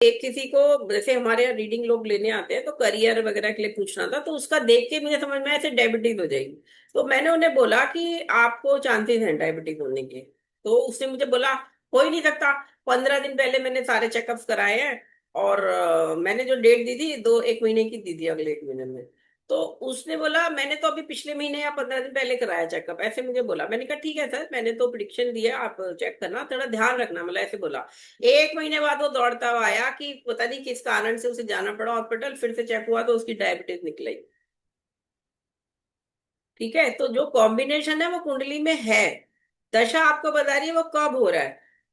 एक किसी को, जैसे हमारे यहाँ रीडिंग लोग लेने आते हैं, तो करियर वगैरह के लिए पूछना था, तो उसका देख के मुझे समझ में आया ऐसे डायबिटीज हो जाएगी। तो मैंने उन्हें बोला कि आपको चांसेस हैं डायबिटीज होने के। तो उसने मुझे बोला हो ही नहीं सकता, 15 दिन पहले मैंने सारे चेकअप्स कराए हैं, और मैंने जो डेट दी थी 1 महीने की दी थी, अगले 1 महीने में। तो उसने बोला मैंने तो अभी पिछले महीने या 15 दिन पहले कराया चेकअप, ऐसे मुझे बोला। मैंने कहा ठीक है सर, मैंने तो प्रिडिक्शन दिया, आप चेक करना, थोड़ा ध्यान रखना, मतलब ऐसे बोला। 1 महीने बाद वो दौड़ता हुआ आया कि पता नहीं किस कारण से उसे जाना पड़ा हॉस्पिटल, फिर से चेक हुआ तो उसकी डायबिटीज निकली। ठीक है, तो जो कॉम्बिनेशन है वो कुंडली में है। दशा आपको बता रही है वो कब हो रहा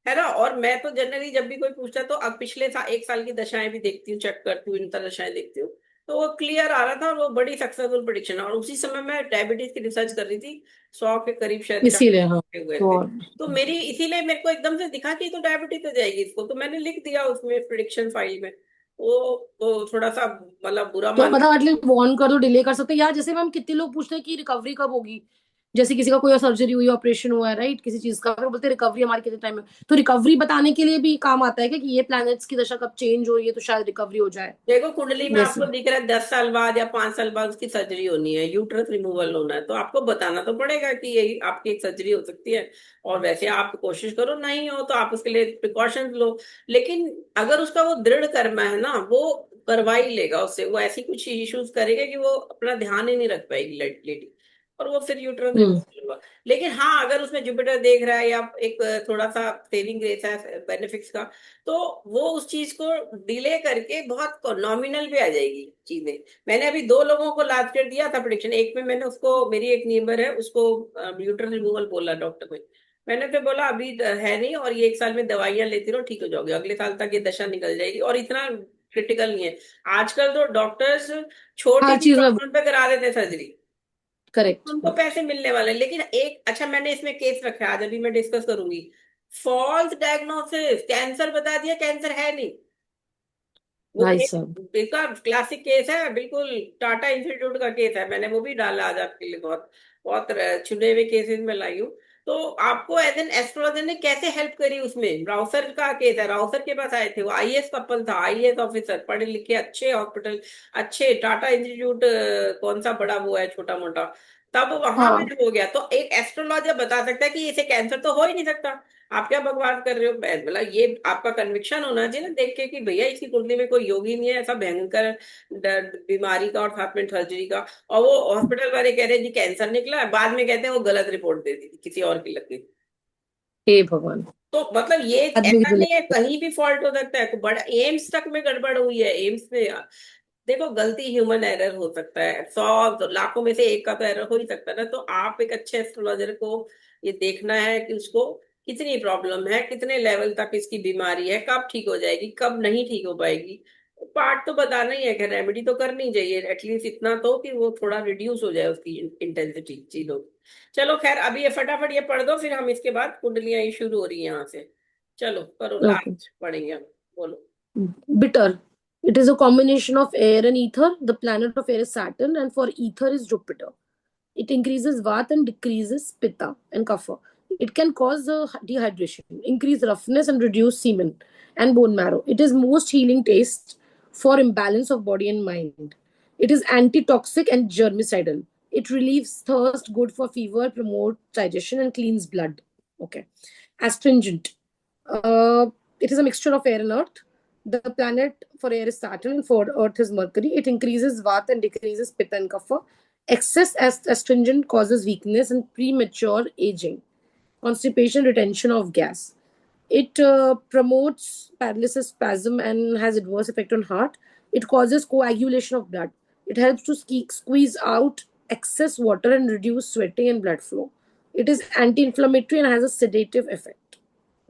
है ना। और मैं तो जनरली जब भी कोई पूछता तो अब पिछले 1 साल की दशाएं भी देखती हूँ, चेक करती हूँ, इंटर दशाएं देखती हूँ। तो वो क्लियर आ रहा था, और वो बड़ी सक्सेसफुल प्रिडिक्शन है। और उसी समय मैं डायबिटीज की रिसर्च कर रही थी, 100 के करीब शायद इसीलिए हाँ। चार्ट हुए थे। गॉड। तो मेरी इसीलिए मेरे को एकदम से दिखा कि तो डायबिटीज हो जाएगी इसको, तो मैंने लिख दिया उसमें प्रिडिक्शन फाइल में। वो थोड़ा सा मतलब बुरा तो मान। मतलब एटलीस्ट वार्न कर दो, डिले कर सकते हैं यार। जैसे मैम कितने लोग पूछते हैं कि रिकवरी कब होगी। जैसे किसी का कोई सर्जरी हुई, ऑपरेशन हुआ है, राइट, किसी चीज का, फिर बोलते हैं रिकवरी हमारी कितने टाइम में। तो रिकवरी बताने के लिए भी काम आता है क्या, कि ये प्लैनेट्स की दशा कब चेंज हो रही है तो शायद रिकवरी हो जाए। देखो कुंडली में आपको वैसे। दिख रहा है 10 साल बाद या 5 साल बाद उसकी सर्जरी होनी है, यूट्रस रिमूवल होना है, तो आपको बताना तो पड़ेगा कि यही आपकी एक सर्जरी हो सकती है। और वैसे आप कोशिश करो, नहीं हो तो आप उसके लिए प्रिकॉशंस लो। लेकिन अगर उसका वो दृढ़ कर्म है ना, वो करवा ही लेगा उससे। वो ऐसी कुछ इश्यूज करेगा कि वो अपना ध्यान ही नहीं रख पाएगी लेडी, और वो फिर यूट्रस हम्म। रिमूवल होगा। लेकिन हाँ, अगर उसमें जुपिटर देख रहा है या एक थोड़ा सा सेविंग ग्रेस है बेनिफिक्स का, तो वो उस चीज को डिले करके बहुत नॉमिनल पे आ जाएगी चीजें। मैंने अभी 2 लोगों को लास्ट ईयर दिया था प्रोडिक्शन। एक में मैंने उसको, मेरी एक नीबर है उसको यूट्रस रिमूवल बोला डॉक्टर ने। मैंने तो बोला अभी है नहीं, और ये 1 साल में दवाइयां लेती रहो, ठीक हो जाओगे, अगले साल तक ये दशा निकल जाएगी, और इतना क्रिटिकल नहीं है। आजकल तो डॉक्टर्स छोटी हर सी चीज में। प्रॉब्लम पे करा देते सर्जरी, करेक्ट। उनको पैसे मिलने वाले। लेकिन एक अच्छा, मैंने इसमें केस रखा है, आज अभी मैं डिस्कस करूंगी। फॉल्स डायग्नोसिस, कैंसर बता दिया, कैंसर है नहीं। वो भाई केस साहब। इसका क्लासिक केस है बिल्कुल, टाटा इंस्टीट्यूट का केस है, मैंने वो भी डाला आज आपके लिए। बहुत बहुत चुने हुए केसेस में लाई हूँ। तो आपको एज एन एस्ट्रोलॉजर ने कैसे हेल्प करी उसमें, राउसर का केस है, राउसर के पास आए थे, वो आईएएस कपल था, आईएएस ऑफिसर, पढ़े लिखे, अच्छे हॉस्पिटल, अच्छे टाटा इंस्टीट्यूट, कौन सा बड़ा वो है छोटा मोटा, तब वहां में हाँ। हो गया। तो एक एस्ट्रोलॉजर बता सकता है कि इसे कैंसर तो हो ही नहीं सकता। आप क्या बकवास कर रहे हो, मतलब ये आपका कन्विक्शन होना चाहिए ना देख के कि भैया इसकी कुंडली में कोई योगी नहीं है ऐसा भयंकर बीमारी का और साथ में सर्जरी का। और वो हॉस्पिटल वाले कह रहे हैं जी कैंसर निकला है, बाद में कहते हैं वो गलत रिपोर्ट दे दी थी, किसी और की लग गई। हे भगवान। तो मतलब ये आदमी ऐसा की नहीं है, दुनिया। कहीं भी फॉल्ट हो सकता है। तो बड़ा एम्स तक में गड़बड़ हुई है, एम्स में देखो गलती, ह्यूमन एरर हो सकता है, 100 लाखों में से एक का तो एरर हो ही सकता है ना। तो आप एक अच्छे एस्ट्रोलॉजर को ये देखना है कि उसको कितनी प्रॉब्लम है, कितने लेवल तक इसकी बीमारी है, कब ठीक हो जाएगी, कब नहीं ठीक हो पाएगी। पार्ट तो बताना ही है कि रेमेडी तो करनी चाहिए, एटलीस्ट इतना तो कि वो थोड़ा रिड्यूस हो जाए उसकी इंटेंसिटी चीजों की। चलो खैर, अभी ये फटाफट ये पढ़ दो, फिर हम इसके बाद कुंडलियां ही शुरू हो रही है यहाँ से। चलो करो, ओके। लास्ट पढ़ेंगे हम। बोलो। Bitter. It is a combination of air and ether. The planet of air is Saturn, and for ether is Jupiter. It increases Vata and decreases Pitta and Kapha. It can cause dehydration, increase roughness, and reduce semen and bone marrow. It is most healing taste for imbalance of body and mind. It is antitoxic and germicidal. It relieves thirst, good for fever, promotes digestion, and cleans blood. Okay. Astringent. It is a mixture of air and earth. The planet for air is Saturn and for earth is Mercury. It increases Vata and decreases Pitta and Kapha. Excess astringent causes weakness and premature aging, constipation, retention of gas. It promotes paralysis, spasm, and has adverse effect on heart. It causes coagulation of blood. It helps to squeeze out excess water and reduce sweating and blood flow. It is anti-inflammatory and has a sedative effect.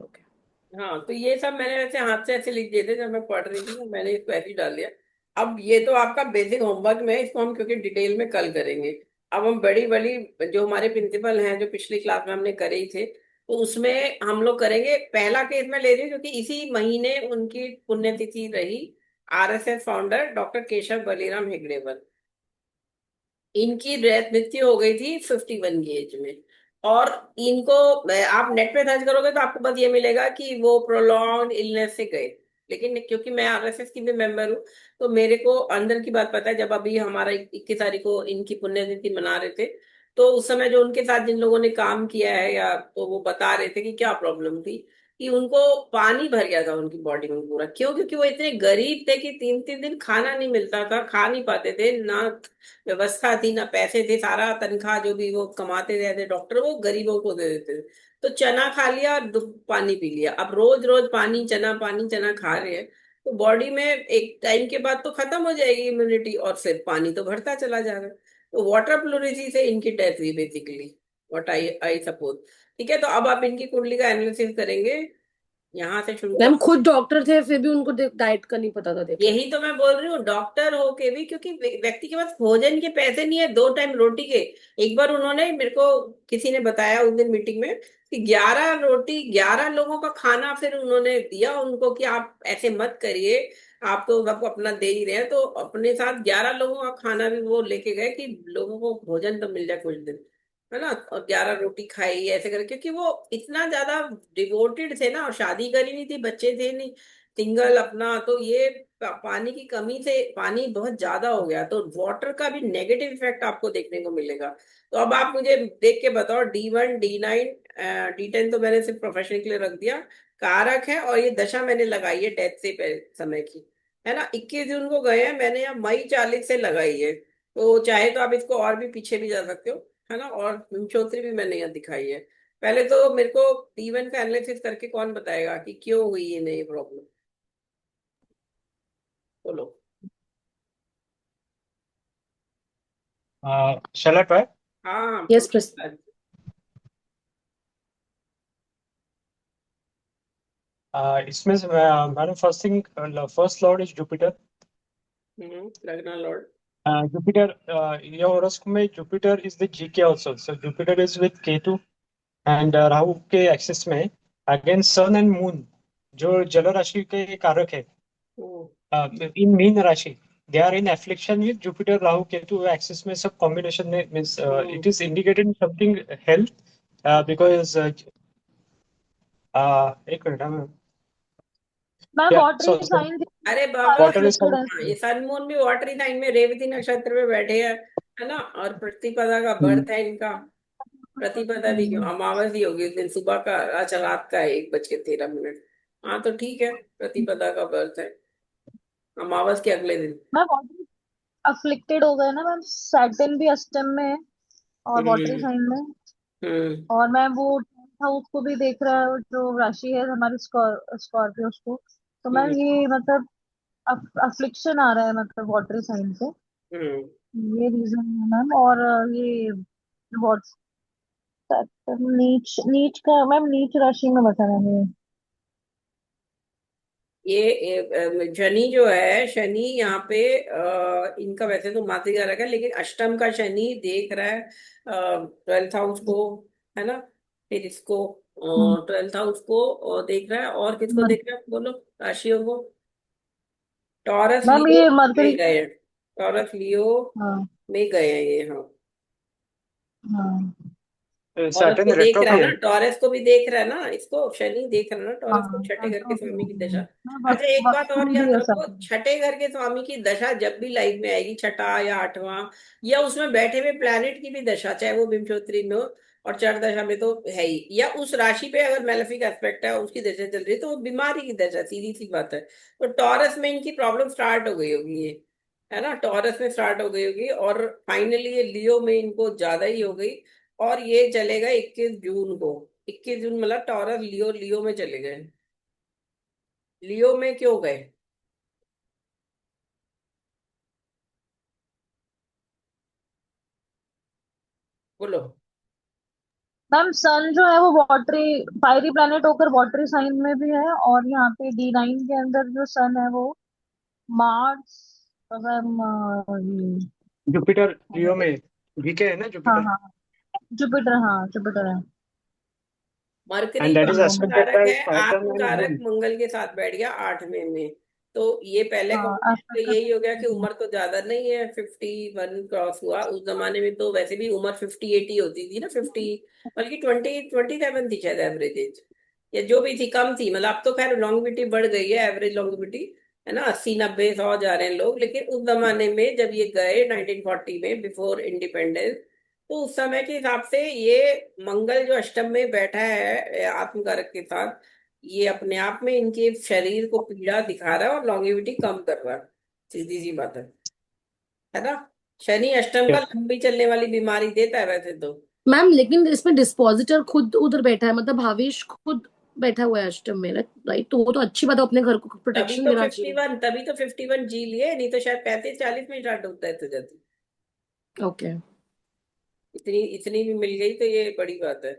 Okay. हाँ, तो ये सब मैंने वैसे हाथ से ऐसे लिख दिए थे जब मैं पढ़ रही थी, तो मैंने इसको ऐसे ही डाल दिया। अब ये तो आपका बेसिक होमवर्क में है, इसको हम क्योंकि डिटेल में कल करेंगे। अब हम बड़ी बड़ी, जो हमारे प्रिंसिपल हैं जो पिछली क्लास में हमने करे ही थे, तो उसमें हम लोग करेंगे। पहला केस मैं ले रही हूँ क्योंकि इसी महीने उनकी पुण्यतिथि रही। RSS founder doctor Keshav Baliram हेगड़ेवर, इनकी मृत्यु हो गई थी 51 की एज में। और इनको आप नेट पे सर्च करोगे तो आपको बस ये मिलेगा कि वो प्रोलॉन्ग इलनेस से गए। लेकिन क्योंकि मैं आरएसएस की भी मेंबर हूँ, तो मेरे को अंदर की बात पता है। जब अभी हमारा 21 तारीख को इनकी पुण्यतिथि मना रहे थे, तो उस समय जो उनके साथ जिन लोगों ने काम किया है, या तो वो बता रहे थे कि क्या प्रॉब्लम थी, कि उनको पानी भर गया था उनकी बॉडी में पूरा। क्यों? क्योंकि वो इतने गरीब थे कि 3 3 दिन खाना नहीं मिलता था, खा नहीं पाते थे ना, व्यवस्था थी ना पैसे थे। सारा तनख्वाह जो भी वो कमाते थे डॉक्टर, वो गरीबों को दे देते थे। तो चना खा लिया और पानी पी लिया। अब रोज रोज पानी चना खा रहे हैं, तो बॉडी में एक टाइम के बाद तो खत्म हो जाएगी इम्यूनिटी, और फिर पानी तो बढ़ता चला जाएगा। तो वाटर प्लोरिसी से इनकी डेथ हुई basically, what I I suppose. ठीक है, तो अब आप इनकी कुंडली का एनालिसिस करेंगे, यहाँ से शुरू मैम कर। खुद डॉक्टर थे फिर भी उनको डाइट का नहीं पता था, देख लो। यही तो मैं बोल रही हूँ, डॉक्टर हो के भी, क्योंकि व्यक्ति के पास भोजन के पैसे नहीं है 2 टाइम रोटी के। एक बार उन्होंने मेरे को, किसी ने बताया उस दिन मीटिंग में, कि 11 रोटी 11 लोगों का खाना फिर उन्होंने दिया उनको, कि आप ऐसे मत करिए, आप तो सबको अपना दे ही रहे हैं। तो अपने साथ 11 लोगों का खाना भी वो लेके गए, कि लोगों को भोजन तो मिल जाए कुछ दिन, है ना। और 11 रोटी खाई ऐसे करके, क्योंकि वो इतना ज्यादा डिवोटेड थे ना, और शादी करी नहीं थी, बच्चे थे नहीं, सिंगल अपना। तो ये पानी की कमी से पानी बहुत ज्यादा हो गया, तो वाटर का भी नेगेटिव इफेक्ट आपको देखने को मिलेगा। तो अब आप मुझे देख के बताओ, D1 D9 D10 तो मैंने सिर्फ प्रोफेशन के लिए रख दिया, कारक है, और ये दशा मैंने लगाई है डेथ से समय की, है ना। 21 जून को गए हैं, मैंने यहाँ मई 40 से लगाई है। तो चाहे तो आप इसको और भी पीछे भी जा सकते हो, है ना। और हिमशोत्री भी मैंने यहाँ दिखाई है। पहले तो मेरे को D1 का एनालिसिस करके कौन बताएगा कि क्यों हुई ये नई प्रॉब्लम? बोलो। Shall I try? हाँ, यस प्रेस। पूछो। इसमें से madam first thing, first Lord is Jupiter. लगना लॉर्ड। जुपिटर, ये हॉरोस्कोप में Jupiter is the GK also. So Jupiter is with Ketu and Rahu के एक्सिस में अगेंस्ट सन एंड मून, जो जल राशि के कारक है. In Meen rashi they are in affliction with Jupiter Rahu Ketu axis में. सब कॉम्बिनेशन में means it is indicated something health, because एक मिनट. मैं या वाटरी सो साइन अरे बाबा, सारे वाटर इज अफलिक्टेड है. हाँ, ये सन मून भी वाटरी साइन में रेवती नक्षत्र में बैठे हैं, है ना। और प्रतिपदा का कम. बर्थ है इनका। प्रतिपदा भी क्यों, हम्म. अमावस ही होगी उस दिन सुबह का, अच्छा रात का है 1 बज के 13 मिनट। हाँ तो ठीक है, प्रतिपदा का बर्थ है अमावस के अगले दिन। मैं वाटरी अफ्लिक्टेड हो गए ना मैम, सैटर्न भी अष्टम में है और वाटरी हम्म। साइन में. हम्म। और मैम वो हाउस को भी देख रहा है, जो राशि है हमारी स्कॉर्पियो को. तो मैम हम्म। ये मतलब अफ्लिक्शन आ रहा है मतलब वाटरी साइन से. हम्म। ये रीजन है मैम. और ये व्हाट्स नीच नीच का मैम, नीच राशि में बताया है. शनि जो है, शनि यहाँ पे इनका वैसे तो मातृ कारक है, लेकिन अष्टम का शनि देख रहा है 12th हाउस को, है ना। फिर इसको हम्म. 12th हाउस को देख रहा है, और किसको मर- देख रहा है बोलो, राशियों को। टॉरस मैम लियो ये में मरकरी. गए हैं, टॉरस लियो हाँ. में गए हैं ये, हाँ। हाँ. टॉरस सैटर्न को देख रेट्रो रहा का है ना, है. टॉरस को भी देख रहा है ना, इसको शनि देख रहा है ना टॉरस को, हाँ. छठे घर के रेट्रो पे स्वामी की होगी दशा। हाँ, अच्छा, एक बात और वक्री याद भी है रखो, साथ में. छठे घर के स्वामी की दशा जब भी लाइफ में आएगी, छठा या आठवां, या उसमें बैठे हुए प्लैनेट की भी दशा, चाहे वो विंशोत्तरी में हो, और चर दशा में तो है ही, या उस राशि पे अगर मेलेफिक एस्पेक्ट है उसकी दशा चल रही है, तो वो बीमारी की दशा, सीधी सी बात है। तो टॉरस में इनकी प्रॉब्लम स्टार्ट हो गई होगी ये, है ना, टॉरस में स्टार्ट हो गई होगी, और फाइनली ये लियो में इनको ज्यादा ही हो गई। और ये चलेगा 21 जून को। 21 जून मतलब टॉरस लियो, लियो में चले गए। लियो में क्यों गए? बोलो। मैम सन जो है वो वाटरी फायरी प्लैनेट होकर वाटरी साइन में भी है. और यहाँ पे D9 के अंदर जो सन है वो मार्स. मैम जुपिटर लियो में, वीके है ना हाँ जुपिटर. हाँ जुपिटर. हाँ जुपिटर है Mercury and that is Leo स्वामी में. एस्पेक्टेड कारक बाय है, सैटर्न आत्म एंड कारक मून. मंगल के साथ बैठ गया 8वें में। तो ये पहले हाँ कॉम्बिनेशन तो एस्पेक्ट. यही हो गया कि उम्र तो ज्यादा नहीं है, 51 क्रॉस हुआ। उस जमाने में तो वैसे भी उम्र 58 ही होती थी ना, 50, बल्कि 27 थी शायद एवरेज एज। या जो भी थी कम थी, मतलब अब तो खैर लॉन्गेविटी बढ़ गई है, एवरेज लॉन्गेविटी है ना 80 90 100 जा रहे हैं लोग, लेकिन उस जमाने में जब ये गए 1940 में, बिफोर इंडिपेंडेंस, तो उस समय के हिसाब से ये मंगल जो अष्टम में बैठा है आत्मकारक के साथ, ये अपने आप में इनके शरीर को पीड़ा दिखा रहा है और लॉन्गेविटी कम कर रहा है। सीधी सी बात है ना। शनि अष्टम का Yes. लंबी चलने वाली बीमारी देता है वैसे तो। मैम लेकिन इसमें डिस्पोजिटर खुद उधर बैठा है, मतलब भावेश खुद बैठा हुआ है अष्टम में, राइट? तो वो तो अच्छी बात है, अपने घर को प्रोटेक्शन देना चाहिए। तभी तो 51 जी लिए, नहीं तो शायद 35 40 में स्टार्ट होता है तो जल्दी। ओके। इतनी इतनी भी मिल गई तो ये बड़ी बात है।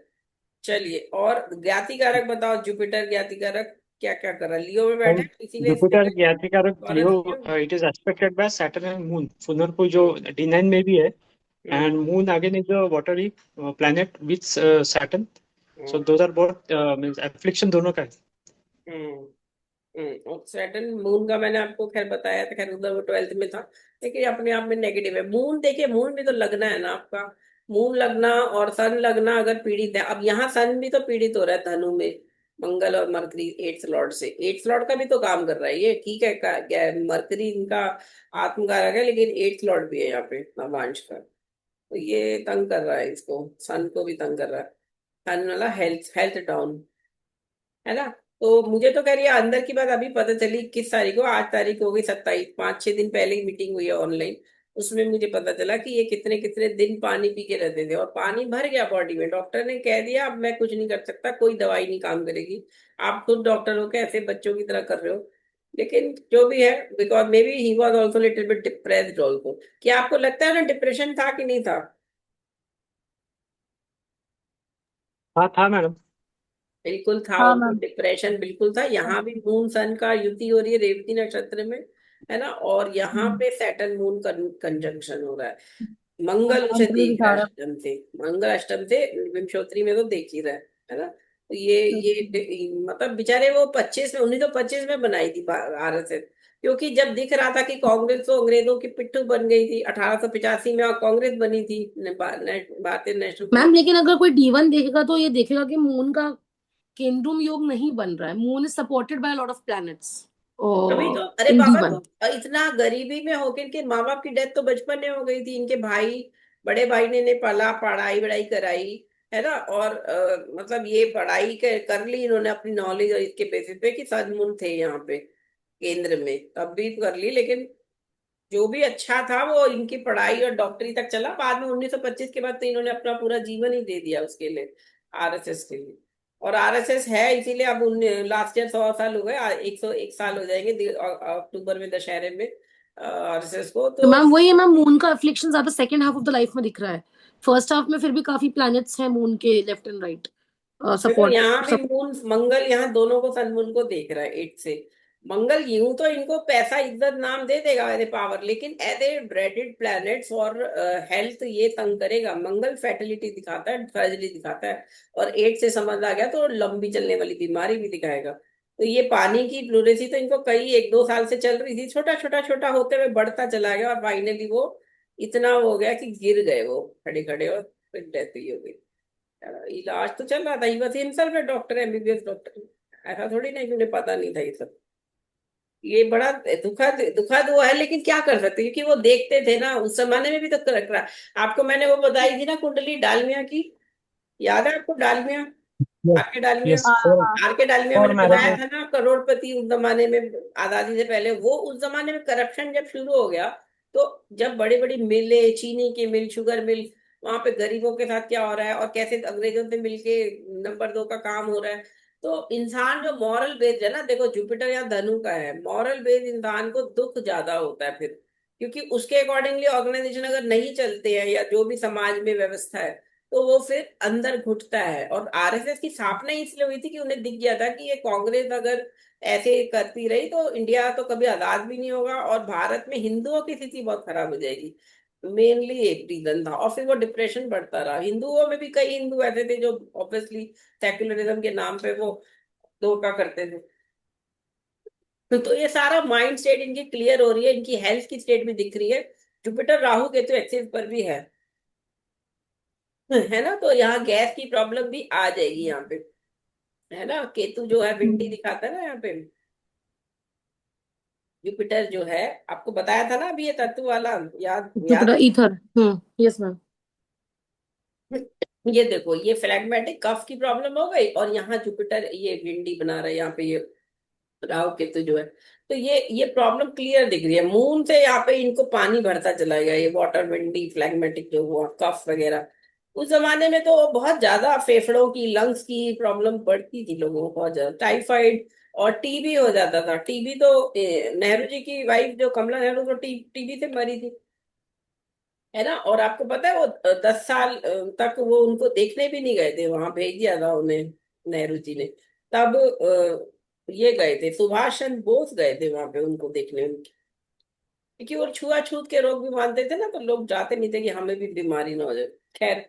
चलिए, और ज्ञाति कारक बताओ, जुपिटर ज्ञाति कारक क्या क्या कर रहा है, लियो में बैठा And है इसीलिए Jupiter ज्ञातिकारक Taurus Leo, Leo. It is aspected by Saturn and moon. पुनर्पु जो D9 में भी है, हम्म and moon again is a watery planet with Saturn. So hmm those are both means affliction दोनों का है। हम्म और सैटर्न मून का मैंने आपको खैर बताया था, खैर उधर वो 12th में था, लेकिन अपने आप में नेगेटिव है। मून देखिए, मून भी तो लगना है ना आपका, मून लगना और सन लगना अगर पीड़ित है, अब यहाँ सन भी तो पीड़ित हो रहा है धनु में, मंगल और मरकरी 8th लॉर्ड से, 8th लॉर्ड का भी तो काम कर रहा है ये, ठीक है मरकरी इनका आत्मकारक है, लेकिन 8th लॉर्ड भी है यहाँ पे नवांश का, तो ये तंग कर रहा है इसको, सन को भी तंग कर रहा है। सन वाला हेल्थ हेल्थ डाउन, है ना। तो मुझे तो कह रही है अंदर की बात अभी पता चली, किस तारीख को, आज तारीख हो गई 27, 5 6 दिन पहले ही मीटिंग हुई है ऑनलाइन, उसमें मुझे पता चला कि ये कितने कितने दिन पानी पी के रहते थे और पानी भर गया बॉडी में, डॉक्टर ने कह दिया अब मैं कुछ नहीं कर सकता, कोई दवाई नहीं काम करेगी। आप खुद डॉक्टर हो के ऐसे बच्चों की तरह कर रहे हो, लेकिन जो भी है, because may be he was also little bit depressed also. क्या आपको लगता है ना डिप्रेशन था कि नहीं था? हाँ था मैडम। बिल्कुल था, हाँ उसको मैम। डिप्रेशन बिल्कुल था। यहाँ भी मून सन का युति हो रही है रेवती नक्षत्र में, है ना, और यहाँ पे सैटर्न मून कंजंक्शन हो रहा है। मंगल उसे मंथली देख रहा दिखा है रहा अष्टम से, मंगल अष्टम से विंशोत्तरी में तो देख ही रहा है ना। तो मतलब बेचारे वो 25 में 1925 में बनाई थी आरएसएस, क्योंकि जब दिख रहा था कि कांग्रेस तो अंग्रेजों की पिट्ठू बन गई थी, 1885 में कांग्रेस बनी थी, भारतीय नेशनल मैम, कांग्रेस। लेकिन अगर कोई D1 देखेगा तो ये देखेगा कि मून का केंद्रुम योग नहीं बन रहा है। Moon is supported by lot of planets अभी तो अरे इन बाबा, D1। तो इतना गरीबी में होकर इनके माँ बाप की डेथ तो बचपन में हो गई थी, इनके भाई, बड़े भाई ने इन्हें पाला, पढ़ाई वढ़ाई कराई, है ना, और मतलब ये पढ़ाई कर ली इन्होंने अपनी नॉलेज और इसके बेसिस पे कि सदमुन थे यहाँ पे केंद्र में, तब भी कर ली, लेकिन जो भी अच्छा था वो इनकी पढ़ाई और डॉक्टरी तक चला, बाद में 1925 के बाद तो इन्होंने अपना पूरा जीवन ही दे दिया उसके लिए, आरएसएस के लिए। और आरएसएस है इसीलिए अब लास्ट ईयर 100 साल हो गए, 101 साल हो जाएंगे अक्टूबर में, दशहरे में आरएसएस को तो तो। मैम वही है मैम, मून का अफ्लिक्शन ज्यादा second half of the life में दिख रहा है। फर्स्ट हाफ में फिर भी काफी प्लैनेट्स हैं मून के लेफ्ट एंड राइट देखो सपोर्ट। यहाँ भी मून मंगल यहाँ दोनों को सनमून को देख रहा है 8 से। मंगल यूं तो इनको पैसा इज्जत नाम दे देगा एज ए पावर, लेकिन as a braided planet for health ये तंग करेगा। मंगल फैटिलिटी दिखाता है, सर्जरी दिखाता है, और 8 से समझ आ गया तो लंबी चलने वाली बीमारी भी दिखाएगा। तो ये पानी की प्लूरेसी तो इनको कई 1 2 साल से चल रही थी, छोटा छोटा छोटा होते हुए बढ़ता चला गया, और फाइनली वो इतना हो गया कि गिर गए वो खड़े खड़े, और फिर डेथ ही हो गई। इलाज तो चल रहा था, ही बस हिमसेल्फ है डॉक्टर, एमबीबीएस डॉक्टर, ऐसा थोड़ी ना कि उन्हें पता नहीं था ये सब। ये बड़ा दुखद दुखद वो है, लेकिन क्या कर सकते हैं, क्योंकि वो देखते थे ना उस जमाने में भी तो कर रहा। आपको मैंने वो बताई थी ना कुंडली डालमिया की, याद है आपको डालमिया, यस। आर के डालमिया? यस, फोर आर के डालमिया फोर मैंने बताया मैरिजेस। था ना, करोड़पति उस जमाने में, आजादी से पहले, वो उस जमाने में करप्शन जब शुरू हो गया, तो जब बड़ी बड़ी मिले, चीनी की मिल, शुगर मिल, वहां पे गरीबों के साथ क्या हो रहा है और कैसे अंग्रेजों से मिलके नंबर 2 का काम हो रहा है। तो इंसान जो मॉरल बेस्ड है ना, देखो जुपिटर या धनु का है, मॉरल बेस्ड इंसान को दुख ज्यादा होता है फिर, क्योंकि उसके अकॉर्डिंगली ऑर्गेनाइजेशन अगर नहीं चलते हैं या जो भी समाज में व्यवस्था है, तो वो फिर अंदर घुटता है। और आरएसएस की स्थापना ही इसलिए हुई थी कि उन्हें दिख गया था कि ये कांग्रेस अगर ऐसे करती रही तो इंडिया तो कभी आजाद भी नहीं होगा, और भारत में हिंदुओं की स्थिति बहुत खराब हो जाएगी। मेनली एक रीजन था, और फिर वो डिप्रेशन बढ़ता रहा। हिंदुओं में भी कई हिंदू ऐसे थे जो ऑब्वियसली सेक्युलरिज्म के नाम पे वो धोखा करते थे। तो ये सारा माइंड स्टेट इनकी क्लियर हो रही है, इनकी हेल्थ की स्टेट भी दिख रही है। जुपिटर राहु केतु एक्सिस पर भी है ना, तो यहाँ गैस की प्रॉब्लम भी आ जाएगी यहाँ पे। है ना, केतु जो है विंडी दिखाता है ना यहाँ पे। जुपिटर जो है, आपको बताया था ना अभी ये तत्व वाला, याद याद जुपिटर ईथर, यस मैम। ये देखो, ये फ्लैगमेटिक कफ की प्रॉब्लम हो गई, और यहाँ जुपिटर ये विंडी बना रहा है यहाँ पे, ये राहु केतु जो है। तो ये प्रॉब्लम क्लियर दिख रही है, मून से यहाँ पे इनको पानी भरता चला गया, ये वाटर विंडी फ्लैगमेटिक जो हुआ कफ वगैरह। उस जमाने में तो बहुत ज्यादा फेफड़ों की लंग्स की प्रॉब्लम बढ़ती थी लोगों को, बहुत ज्यादा टाइफाइड और टीबी हो जाता था। टीबी तो नेहरू जी की वाइफ जो कमला नेहरू तो टीबी से मरी थी, है ना। और आपको पता है वो 10 साल तक वो उनको देखने भी नहीं गए थे, वहां भेज दिया था उन्हें नेहरू जी ने। तब ये गए थे, सुभाष चंद्र बोस गए थे वहां पे उनको देखने उनकी, क्योंकि वो छुआछूत के रोग भी मानते थे ना, तो लोग जाते नहीं थे कि हमें भी बीमारी ना हो जाए। खैर,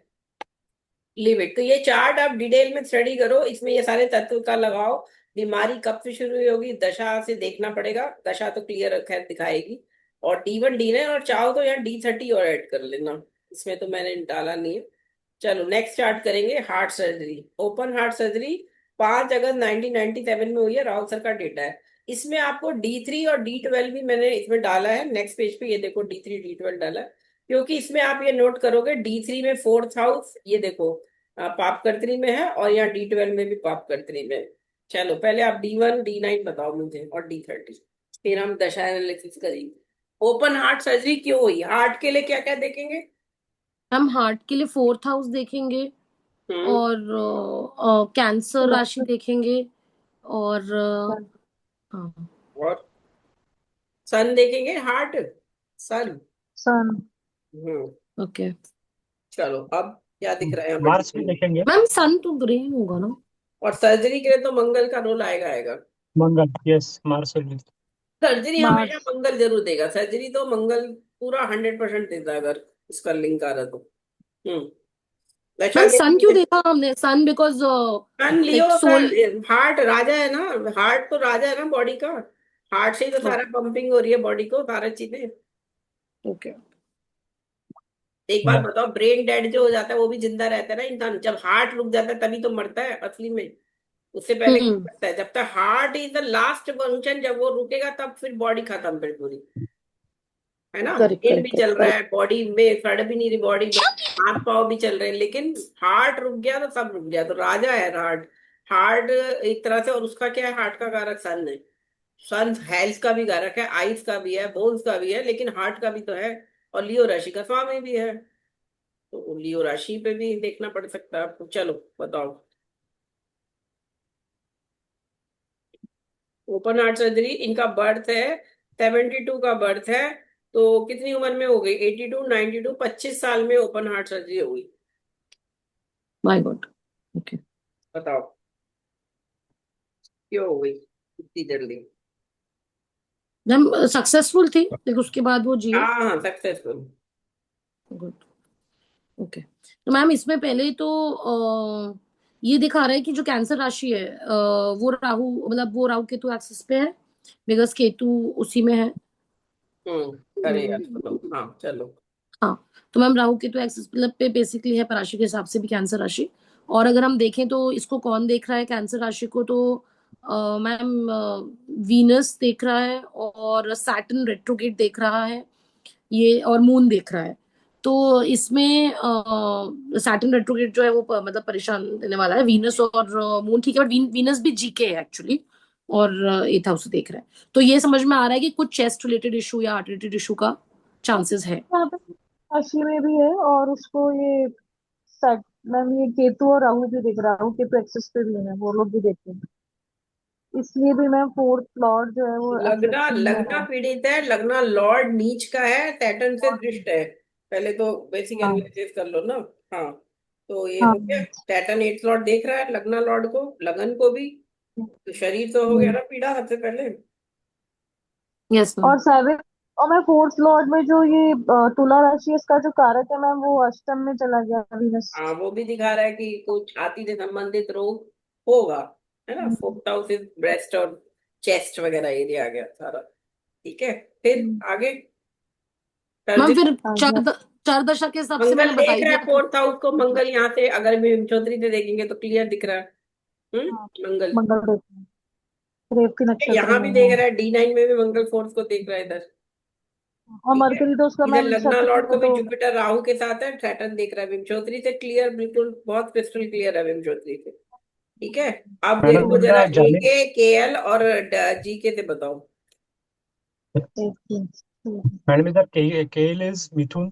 लिमिट तो ये चार्ट आप डिटेल में स्टडी करो, इसमें ये सारे तत्व का लगाओ। बीमारी कब से शुरू हुई होगी, दशा से देखना पड़ेगा, दशा तो क्लियर खैर दिखाएगी। और D1 D9, और चाहो तो यहाँ D30 और ऐड कर लेना, इसमें तो मैंने डाला नहीं है। चलो नेक्स्ट स्टार्ट करेंगे, heart surgery, open heart surgery 5 अगस्त 1997 में हुई है, राउत सर का डेटा है। इसमें आपको D3 और D12 भी मैंने इसमें डाला है, नेक्स्ट पेज पे ये देखो D3 D12 डाला है। क्योंकि इसमें आप ये नोट करोगे D3 में फोर्थ हाउस, ये देखो पापकर्त्री में है, और यहाँ D12 में भी पापकर्त्री में है। चलो पहले आप D1 D9 बताओ मुझे, और D30, फिर हम दशा एनालिसिस करेंगे। ओपन हार्ट सर्जरी क्यों हुई, हार्ट के लिए क्या क्या देखेंगे? हम हार्ट के लिए फोर्थ हाउस देखेंगे, हम्म। और कैंसर राशि देखेंगे, और हाँ। और सन देखेंगे, हार्ट, सन। सन। हम्म। ओके चलो अब क्या दिख रहा है यहाँ पर मार्स भी डिटेल में? देखेंगे। मैम, सन तो ग्रीन होगा ना? और सर्जरी के लिए तो मंगल का रोल आएगा आएगा। मंगल, yes, Mars will be। Surgery हमेशा मार्स। मंगल जरूर देगा, सर्जरी तो मंगल पूरा 100% देता है, अगर इसका लिंक आ रहा तो। हम्म। दशा मैम, सन क्यों देखेंगे। देखा हमने? सन बिकॉज सन लियो लाइक का, सोल। हार्ट राजा है ना, हार्ट तो राजा है ना बॉडी का। हार्ट से ही तो सारा पंपिंग हो रही है बॉडी को, सारा चीजें। ओके। एक बात Yeah। बताओ, ब्रेन डेड जो हो जाता है वो भी जिंदा रहता है ना इंसान, जब हार्ट रुक जाता है तभी तो मरता है असली में। उससे पहले क्या हम्म। करता है, जब तक heart is the last function, जब वो रुकेगा तब फिर बॉडी खत्म फिर पूरी, है ना। करेक्ट ब्रेन भी करेक्ट चल रहा करेक्ट। है, बॉडी में सड़ भी नहीं रही बॉडी, हाथ पाँव भी चल रहे हैं, लेकिन हार्ट रुक गया तो सब रुक गया, तो राजा है हार्ट। हार्ट एक तरह से, और उसका क्या है, हार्ट का कारक सन है। सन हेल्थ का भी कारक है, आइस का भी है, बोन्स का भी है, लेकिन हार्ट का भी तो है। और लियो राशि का स्वामी भी है, तो लियो राशि पे भी देखना पड़ सकता है आपको। चलो बताओ, ओपन हार्ट सर्जरी, इनका बर्थ है 72 का बर्थ है, तो कितनी उम्र में हो गई, 82 92, 25 साल में ओपन हार्ट सर्जरी हुई। My God. ओके बताओ क्यों हो गई इतनी जल्दी? मैम, सक्सेसफुल थी लेकिन उसके बाद वो जिए। हाँ हाँ, सक्सेसफुल। गुड। ओके, तो मैम इसमें पहले तो ये दिखा रहा है कि जो कैंसर राशि है, वो राहु, मतलब वो राहु केतु एक्सिस पे है, बिकॉज केतु उसी में है। अरे यार हम्म, चलो, हाँ चलो। हाँ। तो मैम राहु केतु एक्सिस मतलब पे बेसिकली है राशि के हिसाब से भी कैंसर राशि। और अगर हम देखें तो इसको कौन देख रहा है कैंसर राशि को, तो मैम वीनस देख रहा है, और सैटर्न रेट्रोगेट देख रहा है ये, और मून देख रहा है। तो इसमें सैटर्न रेट्रोगेट जो है वो मतलब परेशान देने वाला है। वीनस और मून ठीक है, बट वीनस भी जीके है एक्चुअली, और एथ हाउस देख रहा है। तो ये समझ में आ रहा है कि कुछ चेस्ट रिलेटेड इशू या हार्ट रिलेटेड इशू का चांसेस है। यहाँ पे राशि में भी है, और उसको ये सेट, मैम ये केतु और राहु भी दिख रहा हूँ, केतु एक्सिस पे भी है, वो लोग भी देखते हैं। इसलिए भी मैम फोर्थ लॉर्ड जो है वो लगना अफेक्टिंग में लगना है। पीड़ित है, लगना लॉर्ड नीच का है, सैटर्न से दृष्ट है। पहले तो बेसिक हाँ। एनालिसिस कर लो ना। हाँ, तो ये हाँ। हो गया, सैटर्न एट लॉर्ड देख रहा है लगना लॉर्ड को, लगन को भी। तो शरीर तो हो गया ना पीड़ा सबसे पहले। Yes ma'am. और सेवन, और मैं फोर्थ लॉर्ड में जो ये तुला राशि है, इसका जो कारक है मैम वो अष्टम में चला गया, वीनस। हाँ, वो भी दिखा रहा है कि कुछ छाती से संबंधित रोग होगा, है ना। फोर्थ हाउस इज ब्रेस्ट और चेस्ट वगैरह एरिया आ गया सारा। ठीक है, फिर आगे मैम सर्जरी। फिर चार दशा के हिसाब से मंगल मैंने बता देख ही रहा दिया है था। फोर्थ हाउस को, मंगल यहाँ से अगर भी चौधरी से देखेंगे तो क्लियर दिख रहा है। हाँ, मंगल। मंगल देखते हैं, रेवती नक्षत्र यहाँ में। भी देख हाँ, रहा है, D9 में भी मंगल फोर्थ को देख रहा है इधर। और ठीक है, मरकरी तो उसका इधर मैम लग्ना शत्रु लॉर्ड को है भी तो। जुपिटर राहु के साथ है, सैटर्न देख रहा है विंचोत्री से, क्लियर बिल्कुल, बहुत क्रिस्टल क्लियर है विंचोत्री से। ठीक है, अब मैडम देखो जरा इनका जाने AK KL और GK से बताओ। देखते हैं। मैडम इधर केएल इज मिथुन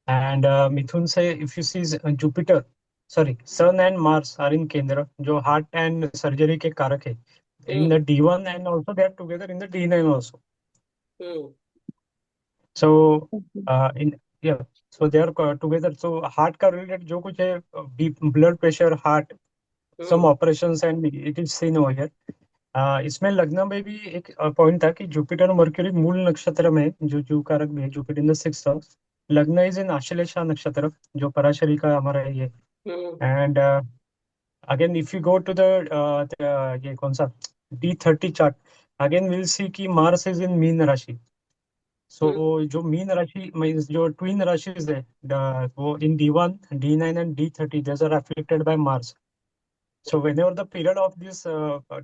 एंड मिथुन से if you see Jupiter sorry sun and Mars are in केंद्र जो हार्ट एंड सर्जरी के कारक है in hmm. The D1 and also they are together in the D9 also. Hmm. So Okay. in yeah, so they are together. So heart का related जो कुछ है blood pressure, heart, some hmm. operations and it is seen over here. इसमें लग्न में भी एक point था कि जुपिटर और मर्क्यूरी मूल नक्षत्र में जो जो कारक भी है Jupiter in the sixth house लग्न इज इन आश्लेषा नक्षत्र जो पराशरी का हमारा ये hmm. And again if you go to the ये कौन सा D30 chart again will see कि मार्स इज इन मीन राशि सो हम्म। जो मीन राशि मीन्स जो ट्विन राशिज है वो इन D1 D9 and D30 these are affected by Mars. So whenever the period of this